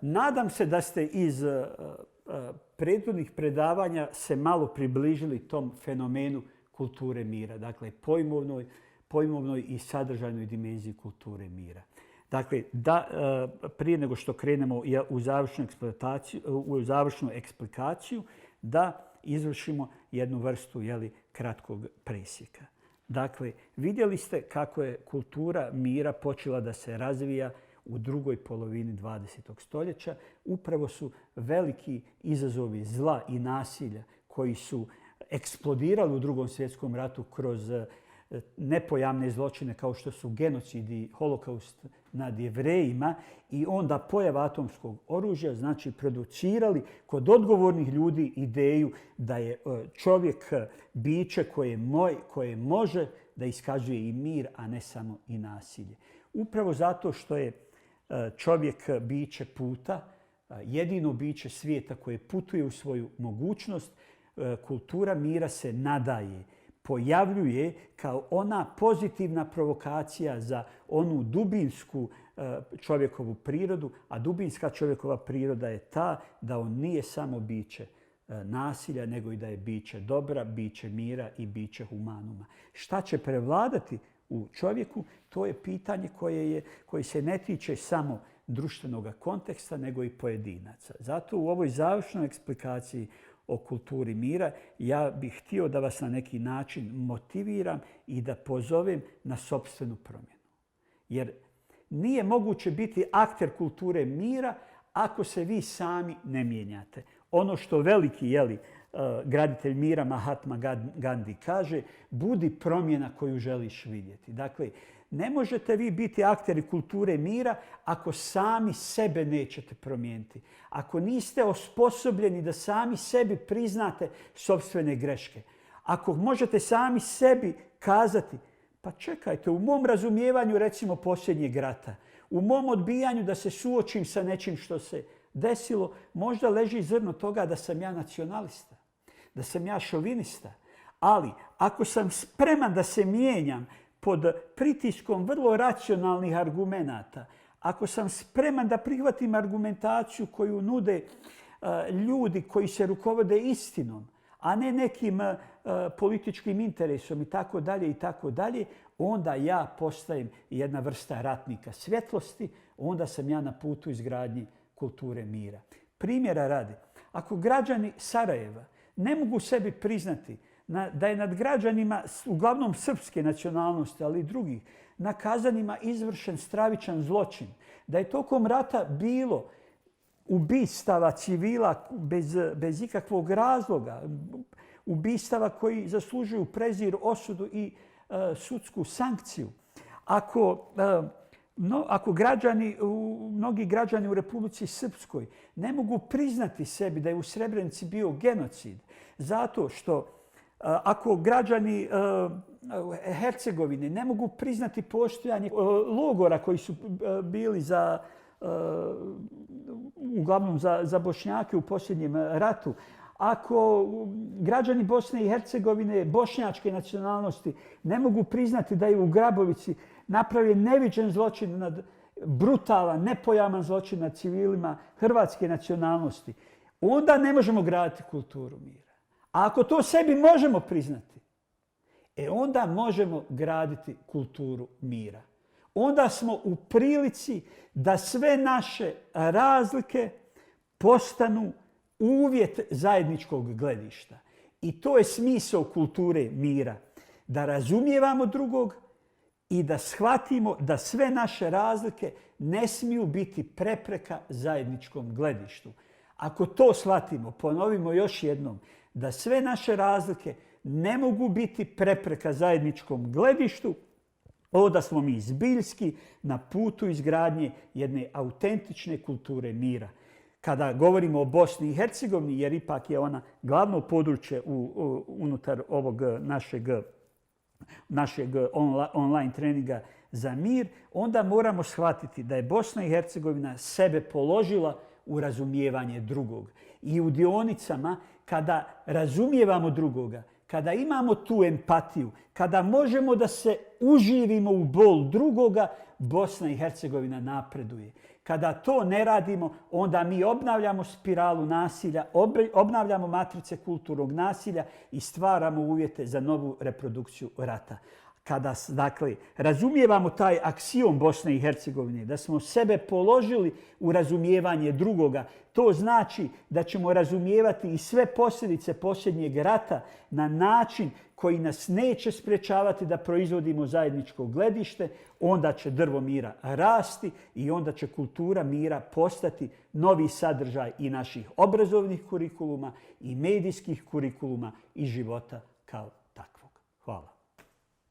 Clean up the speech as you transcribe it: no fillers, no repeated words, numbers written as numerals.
Nadam se da ste iz prethodnih predavanja se malo približili tom fenomenu kulture mira. Dakle, pojmovnoj i sadržajnoj dimenziji kulture mira. Dakle, prije nego što krenemo u završnu eksplikaciju, da izvršimo jednu vrstu kratkog presjeka. Dakle, vidjeli ste kako je kultura mira počela da se razvija u drugoj polovini 20. stoljeća. Upravo su veliki izazovi zla i nasilja koji su eksplodirali u Drugom svjetskom ratu kroz nepojamne zločine kao što su genocid i holokaust nad Jevrejima i onda pojava atomskog oružja, znači producirali kod odgovornih ljudi ideju da je čovjek biće koje može da iskazuje i mir, a ne samo i nasilje. Upravo zato što je čovjek biće puta, jedino biće svijeta koje putuje u svoju mogućnost, kultura mira se nadaje, pojavljuje kao ona pozitivna provokacija za onu dubinsku čovjekovu prirodu, a dubinska čovjekova priroda je ta da on nije samo biće nasilja, nego i da je biće dobra, biće mira i biće humanuma. Šta će prevladati u čovjeku, to je pitanje koje se ne tiče samo društvenog konteksta, nego i pojedinaca. Zato u ovoj završnoj eksplikaciji o kulturi mira ja bih htio da vas na neki način motiviram i da pozovem na sopstvenu promjenu. Jer nije moguće biti akter kulture mira ako se vi sami ne mijenjate. Ono što veliki graditelj mira Mahatma Gandhi kaže, budi promjena koju želiš vidjeti. Dakle, ne možete vi biti akteri kulture mira ako sami sebe nećete promijeniti. Ako niste osposobljeni da sami sebi priznate sopstvene greške. Ako možete sami sebi kazati, pa čekajte, u mom razumijevanju recimo posljednjeg rata, u mom odbijanju da se suočim sa nečim što se desilo, možda leži zrno toga da sam ja nacionalista, da sam ja šovinista. Ali ako sam spreman da se mijenjam pod pritiskom vrlo racionalnih argumenata, ako sam spreman da prihvatim argumentaciju koju nude ljudi koji se rukovode istinom, a ne nekim političkim interesom itd., onda ja postajem jedna vrsta ratnika svjetlosti, onda sam ja na putu izgradnji kulture mira. Primjera radi, ako građani Sarajeva ne mogu sebi priznati da je nad građanima, uglavnom srpske nacionalnosti, ali i drugih, na Kazanima izvršen stravičan zločin, da je tokom rata bilo ubistava civila bez ikakvog razloga, ubistava koji zaslužuju prezir, osudu i sudsku sankciju. Ako mnogi građani u Republici Srpskoj ne mogu priznati sebi da je u Srebrenici bio genocid, zato što ako građani Hercegovine ne mogu priznati postojanje logora koji su bili uglavnom za Bošnjake u posljednjem ratu, ako građani Bosne i Hercegovine bošnjačke nacionalnosti ne mogu priznati da je u Grabovici napravljen neviđen zločin, brutalan, nepojaman zločin nad civilima hrvatske nacionalnosti, onda ne možemo graditi kulturu mira. A ako to sebi možemo priznati, onda možemo graditi kulturu mira. Onda smo u prilici da sve naše razlike postanu uvjet zajedničkog gledišta. I to je smisao kulture mira. Da razumijevamo drugog i da shvatimo da sve naše razlike ne smiju biti prepreka zajedničkom gledištu. Ako to shvatimo, ponovimo još jednom, da sve naše razlike ne mogu biti prepreka zajedničkom gledištu, onda smo mi zbiljski na putu izgradnje jedne autentične kulture mira. Kada govorimo o Bosni i Hercegovini, jer ipak je ona glavno područje unutar ovog našeg online treninga za mir, onda moramo shvatiti da je Bosna i Hercegovina sebe položila u razumijevanje drugog. I u dionicama, kada razumijevamo drugoga, kada imamo tu empatiju, kada možemo da se uživimo u bol drugoga, Bosna i Hercegovina napreduje. Kada to ne radimo, onda mi obnavljamo spiralu nasilja, obnavljamo matrice kulturnog nasilja i stvaramo uvjete za novu reprodukciju rata. Kada, dakle, razumijevamo taj aksiom Bosne i Hercegovine, da smo sebe položili u razumijevanje drugoga, to znači da ćemo razumijevati i sve posljedice posljednjeg rata na način koji nas neće sprječavati da proizvodimo zajedničko gledište, onda će drvo mira rasti i onda će kultura mira postati novi sadržaj i naših obrazovnih kurikuluma i medijskih kurikuluma i života kao takvog. Hvala.